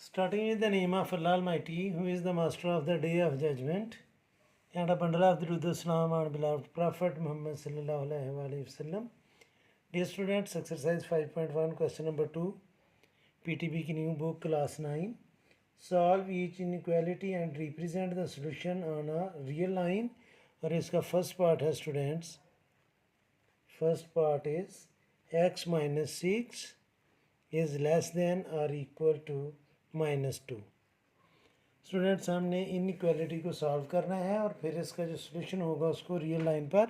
Starting with the name of Allah Almighty, who is the master of the day of judgment, and a bundle of the Durud Salam on beloved Prophet Muhammad sallallahu alaihi wasallam. Dear students, exercise 5.1, question number 2, PTB की new book, class 9. Solve each inequality and represent the solution on a real line. और इसका first part है students. First part is x minus 6 is less than or equal to -2. Students हमने inequality को solve करना है और फिर इसका जो सोल्यूशन होगा उसको रियल लाइन पर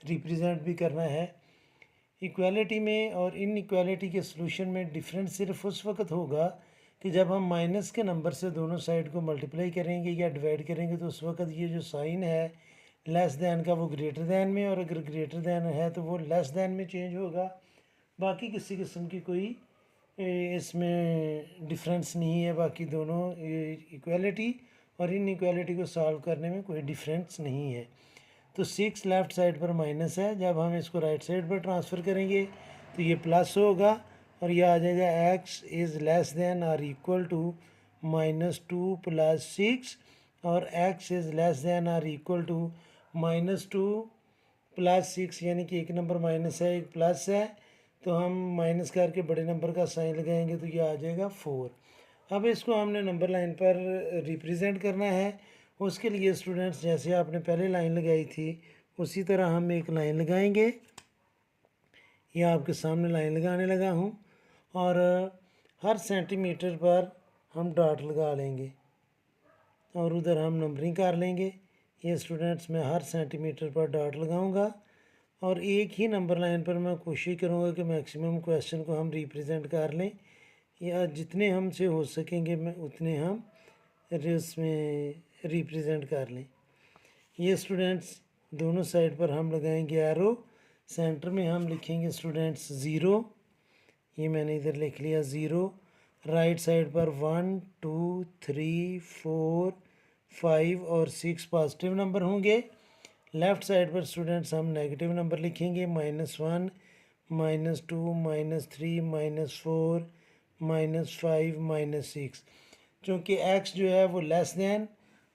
रिप्रेजेंट भी करना है। इक्वालिटी में और इनइक्वालिटी के सोल्यूशन में डिफरेंस सिर्फ उस वक्त होगा कि जब हम माइनस के नंबर से दोनों साइड को मल्टीप्लाई करेंगे या डिवाइड करेंगे तो उस वक्त ये जो साइन है लेस दैन का वो ग्रेटर दैन में, और अगर ग्रेटर दैन है तो वो लेस दैन में चेंज होगा। बाकी किसी किस्म की कोई इसमें डिफरेंस नहीं है। बाकी दोनों इक्वालिटी और इनइक्वालिटी को सॉल्व करने में कोई डिफरेंस नहीं है। तो 6 लेफ़्ट साइड पर माइनस है, जब हम इसको राइट साइड पर ट्रांसफ़र करेंगे तो ये प्लस होगा और ये आ जाएगा x इज़ लेस देन और इक्वल टू -2 + 6, और x इज़ लेस देन और इक्वल टू -2 + 6, यानी कि एक नंबर माइनस है एक प्लस है, तो हम माइनस करके बड़े नंबर का साइन लगाएंगे तो ये आ जाएगा 4। अब इसको हमने नंबर लाइन पर रिप्रेजेंट करना है। उसके लिए स्टूडेंट्स जैसे आपने पहले लाइन लगाई थी उसी तरह हम एक लाइन लगाएंगे। ये आपके सामने लाइन लगाने लगा हूँ और हर सेंटीमीटर पर हम डॉट लगा लेंगे और उधर हम नंबरिंग कर लेंगे। ये स्टूडेंट्स मैं हर सेंटीमीटर पर डॉट लगाऊंगा और एक ही नंबर लाइन पर मैं कोशिश करूँगा कि मैक्सिमम क्वेश्चन को हम रिप्रेजेंट कर लें, या जितने हमसे हो सकेंगे मैं उतने हम इसमें रिप्रेजेंट कर लें। ये स्टूडेंट्स दोनों साइड पर हम लगाएंगे एरो। सेंटर में हम लिखेंगे स्टूडेंट्स 0, ये मैंने इधर लिख लिया 0। राइट साइड पर 1 2 3 4 5 और 6 पॉजिटिव नंबर होंगे। लेफ़्ट साइड पर स्टूडेंट्स हम नेगेटिव नंबर लिखेंगे -1 -2 -3 -4 -5 -6। चूँकि x जो है वो लेस दैन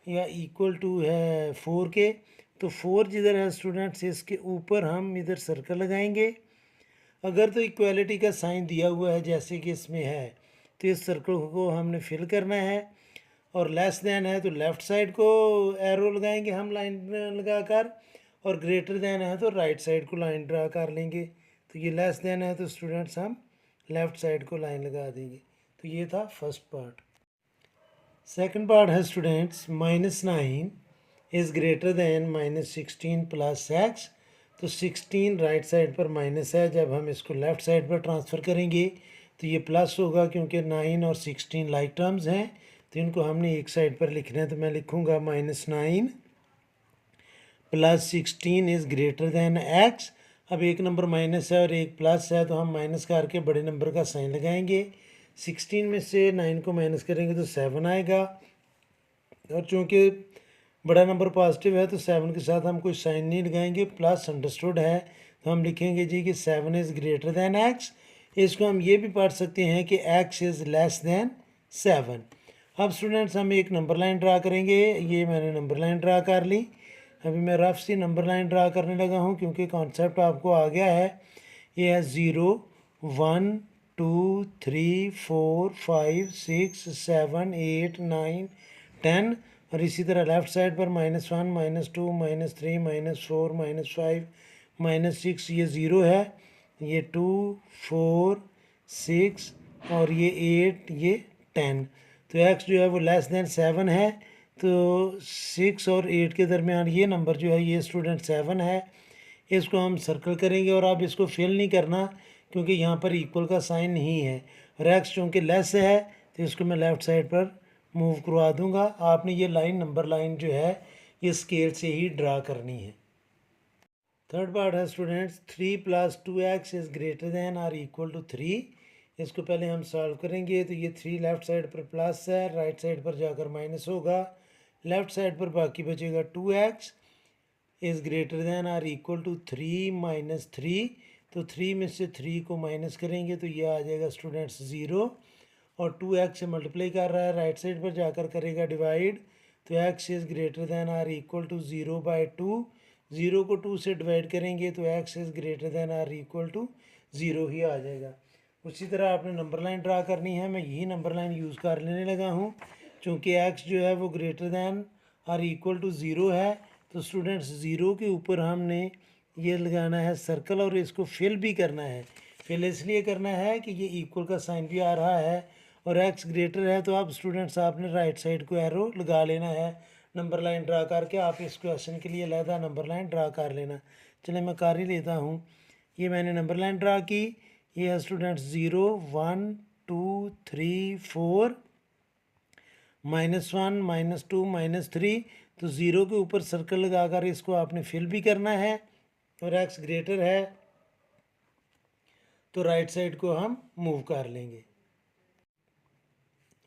या इक्वल टू है 4 के, तो 4 जिधर है स्टूडेंट्स इसके ऊपर हम इधर सर्कल लगाएंगे। अगर तो इक्वालिटी का साइन दिया हुआ है जैसे कि इसमें है तो इस सर्कल को हमने फिल करना है, और लेस दैन है तो लेफ़्ट साइड को एरो लगाएंगे हम लाइन लगाकर, और ग्रेटर दैन है तो राइट साइड को लाइन ड्रा कर लेंगे। तो ये लेस दैन है तो स्टूडेंट्स हम लेफ़्ट साइड को लाइन लगा देंगे। तो ये था फर्स्ट पार्ट। सेकंड पार्ट है students -9 is greater then -16 + x। तो 16 राइट साइड पर माइनस है, जब हम इसको लेफ़्ट साइड पर ट्रांसफ़र करेंगे तो ये प्लस होगा, क्योंकि 9 और 16 लाइक टर्म्स हैं तो इनको हमने एक साइड पर लिखना है। तो मैं लिखूँगा -9 + 16 इज़ ग्रेटर दैन x। अब एक नंबर माइनस है और एक प्लस है तो हम माइनस करके बड़े नंबर का साइन लगाएंगे। 16 में से 9 को माइनस करेंगे तो 7 आएगा, और चूँकि बड़ा नंबर पॉजिटिव है तो 7 के साथ हम कोई साइन नहीं लगाएंगे, प्लस अंडरस्टूड है तो हम लिखेंगे जी कि 7 इज़ ग्रेटर दैन x। इसको हम ये भी पढ़ सकते हैं कि x इज़ लेस दैन 7। अब स्टूडेंट्स हम एक नंबर लाइन ड्रा करेंगे। ये मैंने नंबर लाइन ड्रा कर ली। अभी मैं रफ सी नंबर लाइन ड्रा करने लगा हूँ क्योंकि कॉन्सेप्ट आपको आ गया है। ये है 0 1 2 3 4 5 6 7 8 9 10, और इसी तरह लेफ़्ट साइड पर -1 -2 -3 -4 -5 -6, ये 0 है, ये 2 4 6 और ये 8 ये 10। तो x जो है वो लेस दैन 7 है, तो 6 और 8 के दरमियान ये नंबर जो है ये स्टूडेंट 7 है। इसको हम सर्कल करेंगे और अब इसको फिल नहीं करना क्योंकि यहाँ पर इक्वल का साइन नहीं है, और x चूँकि लेस है तो इसको मैं लेफ़्ट साइड पर मूव करवा दूँगा। आपने ये लाइन नंबर लाइन जो है ये स्केल से ही ड्रा करनी है। थर्ड पार्ट है students 3 + 2x is greater then और इक्वल टू 3। इसको पहले हम सॉल्व करेंगे। तो ये 3 लेफ़्ट साइड पर प्लस है, राइट साइड पर जाकर माइनस होगा, लेफ़्ट साइड पर बाकी बचेगा 2x इज़ ग्रेटर दैन और इक्वल टू 3 - 3। तो 3 में से 3 को माइनस करेंगे तो ये आ जाएगा स्टूडेंट्स 0, और 2x से मल्टीप्लाई कर रहा है, राइट साइड पर जाकर करेगा डिवाइड, तो x is greater than or equal to 0/2। 0 को 2 से डिवाइड करेंगे तो x is greater than or equal to 0 ही आ जाएगा। उसी तरह आपने नंबर लाइन ड्रा करनी है, मैं यही नंबर लाइन यूज़ कर लेने लगा हूँ। चूँकि x जो है वो greater than or equal to 0 है, तो स्टूडेंट्स 0 के ऊपर हमने ये लगाना है सर्कल और इसको फिल भी करना है। फिल इसलिए करना है कि ये इक्वल का साइन भी आ रहा है और x ग्रेटर है, तो अब स्टूडेंट्स आपने राइट साइड को एरो लगा लेना है नंबर लाइन ड्रा करके। आप इस क्वेश्चन के लिए अलहदा नंबर लाइन ड्रा कर लेना। चलिए मैं कर ही लेता हूँ। ये मैंने नंबर लाइन ड्रा की, ये है स्टूडेंट्स 0 1 2 3 4 -1 -2 -3। तो 0 के ऊपर सर्कल लगाकर इसको आपने फिल भी करना है और x ग्रेटर है तो राइट साइड को हम मूव कर लेंगे।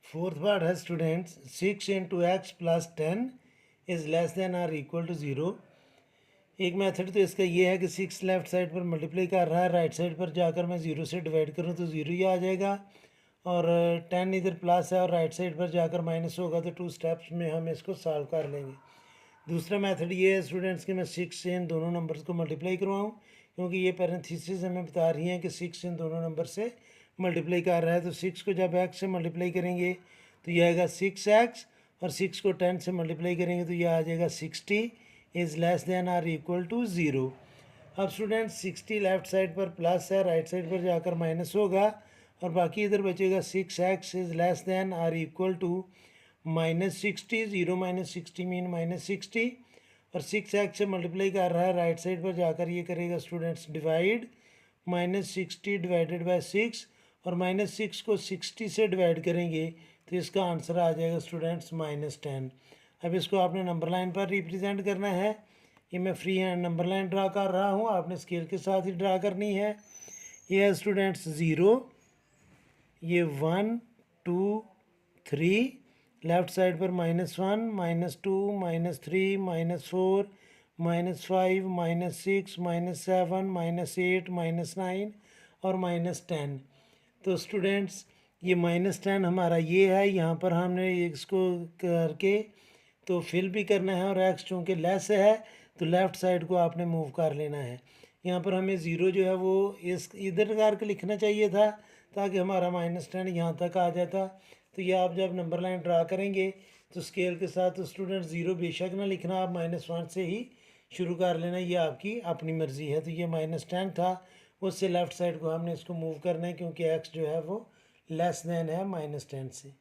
फोर्थ पार्ट है students 6 × x + 10 is less than or equal to 0। एक मेथड तो इसका ये है कि 6 लेफ्ट साइड पर मल्टीप्लाई कर रहा है, राइट साइड पर जाकर मैं 0 से डिवाइड करूँ तो 0 ही आ जाएगा, और 10 इधर प्लस है और राइट साइड पर जाकर माइनस होगा, तो 2 स्टेप्स में हम इसको सॉल्व कर लेंगे। दूसरा मेथड ये है स्टूडेंट्स कि मैं 6 से इन दोनों नंबर्स को मल्टीप्लाई करवाऊँ, क्योंकि ये पैरेंथेसिस हमें बता रही हैं कि 6 इन दोनों नंबर से मल्टीप्लाई कर रहा है। तो 6 को जब x से मल्टीप्लाई करेंगे तो ये आएगा 6x, और 6 को 10 से मल्टीप्लाई करेंगे तो ये आ जाएगा 60 is less than or equal to 0। अब स्टूडेंट्स 60 लेफ्ट साइड पर प्लस है, राइट साइड पर जाकर माइनस होगा, और बाकी इधर बचेगा 6x is less than or equal to -60। 0 - 60 mean -60, और 6x से मल्टीप्लाई कर रहा है, राइट साइड पर जाकर ये करेगा स्टूडेंट्स डिवाइड, -60 डिवाइडेड बाय 6, और -6 को 60 से डिवाइड करेंगे तो इसका आंसर आ जाएगा स्टूडेंट्स -10। अब इसको आपने नंबर लाइन पर रिप्रेजेंट करना है। ये मैं free hand number line draw कर रहा हूँ, आपने स्केल के साथ ही ड्रा करनी है। ये है स्टूडेंट्स 0, ये 1 2 3, लेफ्ट साइड पर -1 -2 -3 -4 -5 -6 -7 -8 -9 और -10। तो स्टूडेंट्स ये -10 हमारा ये है, यहाँ पर हमने इसको करके तो फिल भी करना है, और x चूँकि लेस है तो लेफ़्ट साइड को आपने मूव कर लेना है। यहाँ पर हमें 0 जो है वो इस इधर करके लिखना चाहिए था ताकि हमारा -10 यहाँ तक आ जाता। तो ये आप जब नंबर लाइन ड्रा करेंगे तो स्केल के साथ तो स्टूडेंट 0 बेशक ना लिखना, आप -1 से ही शुरू कर लेना, ये आपकी अपनी मर्ज़ी है। तो ये -10 था, उससे लेफ़्ट साइड को हमने इसको मूव करना है क्योंकि x जो है वो लेस दैन है -10 से।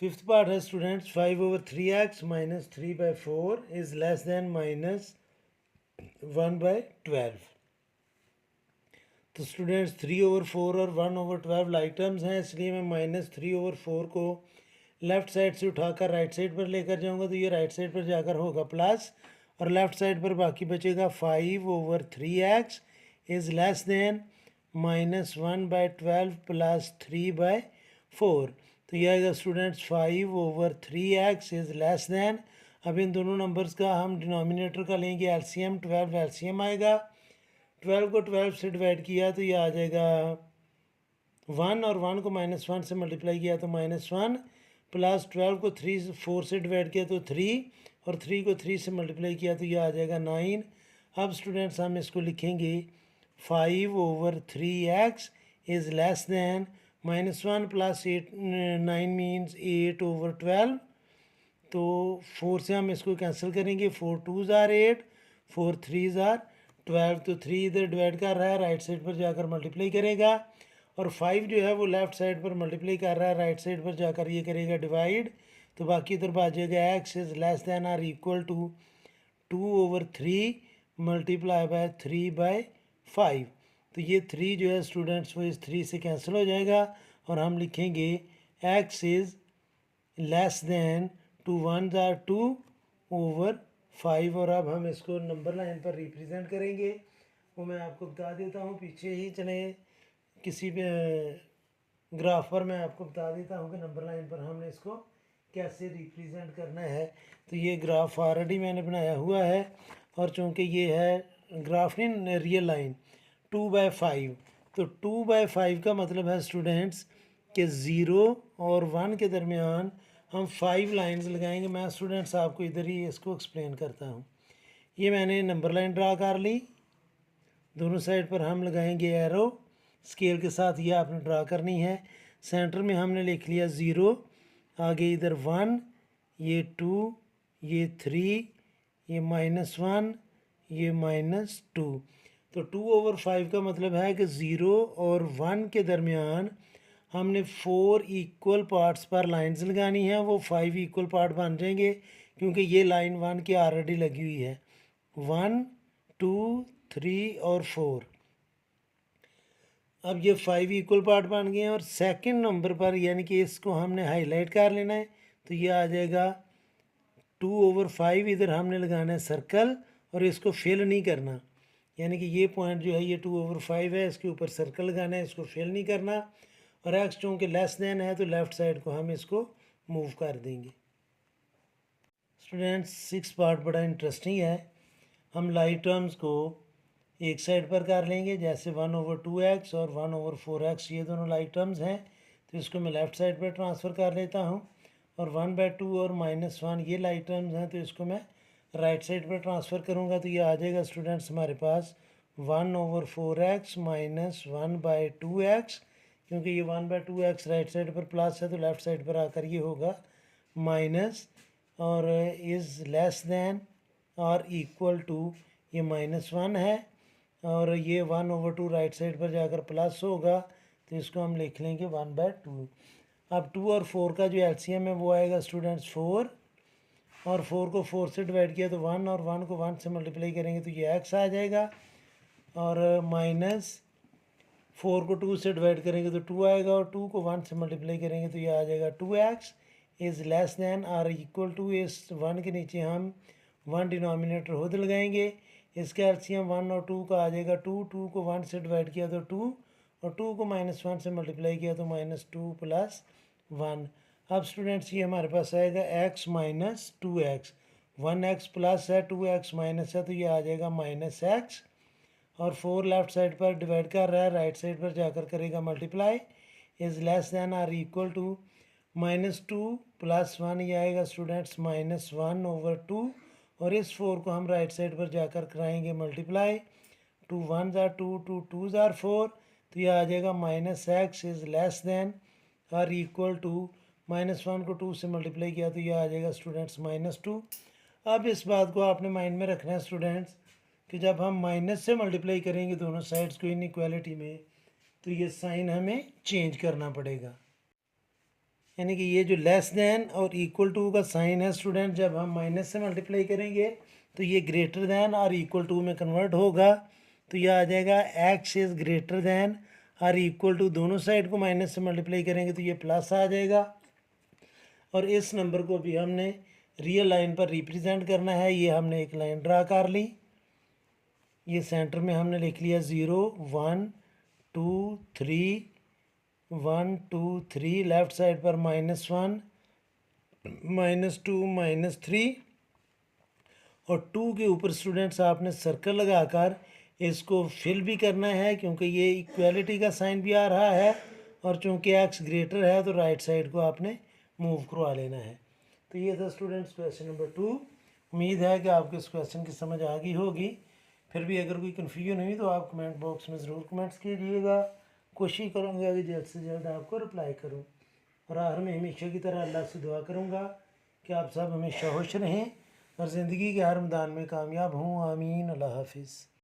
फिफ्थ पार्ट है students 5/3x - 3/4 is less then -1/12। तो स्टूडेंट्स 3/4 और 1/12 लाइक टर्म्स हैं, इसलिए मैं -3/4 को लेफ़्ट साइड से उठाकर राइट साइड पर लेकर जाऊंगा, तो ये राइट साइड पर जाकर होगा प्लस, और लेफ़्ट साइड पर बाकी बचेगा 5/3x इज़ लेस दैन -1/12 + 3/4। तो यह आएगा students 5/3x is less then, अब इन दोनों नंबर्स का हम डिनोमिनेटर का लेंगे एलसीएम, 12 एलसीएम आएगा। 12 को 12 से डिवाइड किया तो ये आ जाएगा 1, और 1 को -1 से मल्टीप्लाई किया तो -1, प्लस 12 को 4 से डिवाइड किया तो 3, और 3 को 3 से मल्टीप्लाई किया तो ये आ जाएगा 9। अब स्टूडेंट्स हम इसको लिखेंगे 5/3x is less then -1 + 8 9 means 8/12। तो 4 से हम इसको कैंसिल करेंगे, 4 2s are 8, 4 3s are 12। तो 3 इधर डिवाइड कर रहा है, राइट साइड पर जाकर मल्टीप्लाई करेगा, और 5 जो है वो लेफ़्ट साइड पर मल्टीप्लाई कर रहा है, राइट साइड पर जाकर ये करेगा डिवाइड। तो बाकी इधर बचेगा x is less than or equal to 2/3 multiply by 3/5। तो ये 3 जो है स्टूडेंट्स वो इस 3 से कैंसिल हो जाएगा, और हम लिखेंगे x is less then 2 1s are 2/5। और अब हम इसको नंबर लाइन पर रिप्रेजेंट करेंगे, वो मैं आपको बता देता हूँ पीछे ही। चले किसी भी ग्राफ पर मैं आपको बता देता हूँ कि नंबर लाइन पर हमने इसको कैसे रिप्रेजेंट करना है। तो ये ग्राफ ऑलरेडी मैंने बनाया हुआ है, और चूँकि ये है ग्राफ नहीं रियल लाइन 2/5, तो 2/5 का मतलब है स्टूडेंट्स कि 0 और 1 के दरमियान हम 5 लाइंस लगाएंगे। मैं स्टूडेंट्स आपको इधर ही इसको एक्सप्लेन करता हूँ। ये मैंने नंबर लाइन ड्रा कर ली, दोनों साइड पर हम लगाएंगे एरो स्केल के साथ, ये आपने ड्रा करनी है। सेंटर में हमने लिख लिया 0, आगे इधर 1, ये 2, ये 3, ये -1, ये -2। तो 2/5 का मतलब है कि 0 और 1 के दरमियान हमने 4 इक्वल पार्ट्स पर लाइंस लगानी है। वो 5 इक्वल पार्ट बन जाएंगे क्योंकि ये लाइन 1 की ऑलरेडी लगी हुई है। 1, 2, 3 और 4। अब ये 5 इक्वल पार्ट बन गए हैं और सेकंड नंबर पर यानी कि इसको हमने हाईलाइट कर लेना है। तो ये आ जाएगा 2/5। इधर हमने लगाना है सर्कल और इसको फिल नहीं करना, यानी कि ये पॉइंट जो है ये 2/5 है, इसके ऊपर सर्कल लगाना है, इसको फिल नहीं करना। और एक्स चूँकि लेस देन है तो लेफ़्ट साइड को हम इसको मूव कर देंगे। स्टूडेंट्स 6 पार्ट बड़ा इंटरेस्टिंग है। हम लाइक टर्म्स को एक साइड पर कर लेंगे, जैसे 1/2x और 1/4x ये दोनों लाइक टर्म्स हैं, तो इसको मैं लेफ़्ट साइड पर ट्रांसफ़र कर लेता हूँ। और 1/2 और -1 ये लाइक टर्म्स हैं, तो इसको मैं राइट साइड पर ट्रांसफ़र करूँगा। तो ये आ जाएगा स्टूडेंट्स हमारे पास 1/4x - 1/2x, क्योंकि ये 1/2x राइट साइड पर प्लस है तो लेफ़्ट साइड पर आकर ये होगा माइनस, और इज़ लेस दैन और इक्वल टू, ये -1 है और ये 1/2 राइट साइड पर जाकर प्लस होगा, तो इसको हम लिख लेंगे 1/2। अब 2 और 4 का जो एलसीएम है वो आएगा स्टूडेंट्स 4, और 4 को 4 से डिवाइड किया तो 1, और 1 को 1 से मल्टीप्लाई करेंगे तो ये x आ जाएगा, और -4 को 2 से डिवाइड करेंगे तो 2 आएगा, और 2 को 1 से मल्टीप्लाई करेंगे तो ये आ जाएगा 2x इज़ लेस दैन और इक्वल टू। इस 1 के नीचे हम 1 डिनोमिनेटर खुद लगाएंगे, इसका एलसीएम 1 और 2 का आ जाएगा 2, 2 को 1 से डिवाइड किया तो 2, और 2 को -1 से मल्टीप्लाई किया तो -2 + 1। अब स्टूडेंट्स ये हमारे पास आएगा x - 2x, 1x प्लस है 2x माइनस है तो ये आ जाएगा -x, और 4 लेफ़्ट साइड पर डिवाइड कर रहा है, राइट साइड पर जाकर करेगा मल्टीप्लाई, इज़ लेस दैन और इक्वल टू -2 + 1, ये आएगा स्टूडेंट्स -1/2, और इस 4 को हम राइट साइड पर जाकर कराएंगे मल्टीप्लाई, 2 1 ज़ार 2, 2 2 ज़ार 4, तो ये आ जाएगा -x इज़ लेस दैन और इक्वल टू, -1 को 2 से मल्टीप्लाई किया तो ये आ जाएगा स्टूडेंट्स -2। अब इस बात को आपने माइंड में रखना है स्टूडेंट्स कि जब हम माइनस से मल्टीप्लाई करेंगे दोनों साइड्स को इनइक्वालिटी में, तो ये साइन हमें चेंज करना पड़ेगा, यानी कि ये जो लेस दैन और इक्वल टू का साइन है स्टूडेंट, जब हम माइनस से मल्टीप्लाई करेंगे तो ये ग्रेटर दैन और इक्वल टू में कन्वर्ट होगा, तो ये आ जाएगा x इज़ ग्रेटर दैन और इक्वल टू, दोनों साइड को माइनस से मल्टीप्लाई करेंगे तो ये प्लस आ जाएगा। और इस नंबर को भी हमने रियल लाइन पर रिप्रेजेंट करना है, ये हमने एक लाइन ड्रा कर ली, ये सेंटर में हमने लिख लिया 0 1 2 3, 1 2 3, लेफ़्ट साइड पर -1 -2 -3, और 2 के ऊपर स्टूडेंट्स आपने सर्कल लगाकर इसको फिल भी करना है, क्योंकि ये इक्वालिटी का साइन भी आ रहा है, और चूँकि x ग्रेटर है तो राइट साइड को आपने मूव करवा लेना है। तो ये था स्टूडेंट्स क्वेश्चन नंबर 2। उम्मीद है कि आपको इस क्वेश्चन की समझ आ गई होगी। फिर भी अगर कोई कन्फ्यूजन हुई तो आप कमेंट बॉक्स में ज़रूर कमेंट्स कीजिएगा, कोशिश करूँगा कि जल्द से जल्द आपको रिप्लाई करूँ। और आखिर में हमेशा की तरह अल्लाह से दुआ करूँगा कि आप सब हमेशा खुश रहें और ज़िंदगी के हर मैदान में कामयाब हों। आमीन। अल्लाह हाफिज़।